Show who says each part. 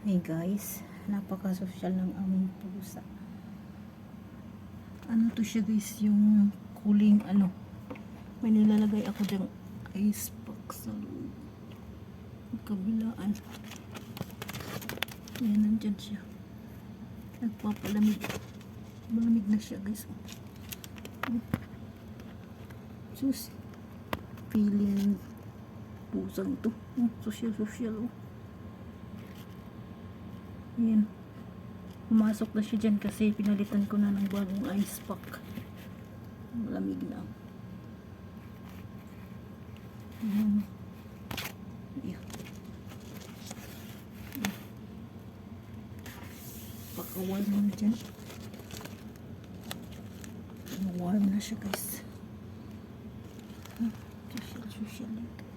Speaker 1: Hey guys, napaka-social ng aming pusa. Ano to siya guys, yung cooling ano. May nilalagay ako dyang ice pack sa loob. Kabilaan. Yan, nandyan siya. Nagpapalamig. Malamig na siya guys. Sus. Feeling pusang to. Social. Yan. Pumasok na siya dyan kasi pinalitan ko na ng bagong ice pack. Malamig na. Yan. Yan. Paka-warm na dyan. Warm na siya guys. Social dito.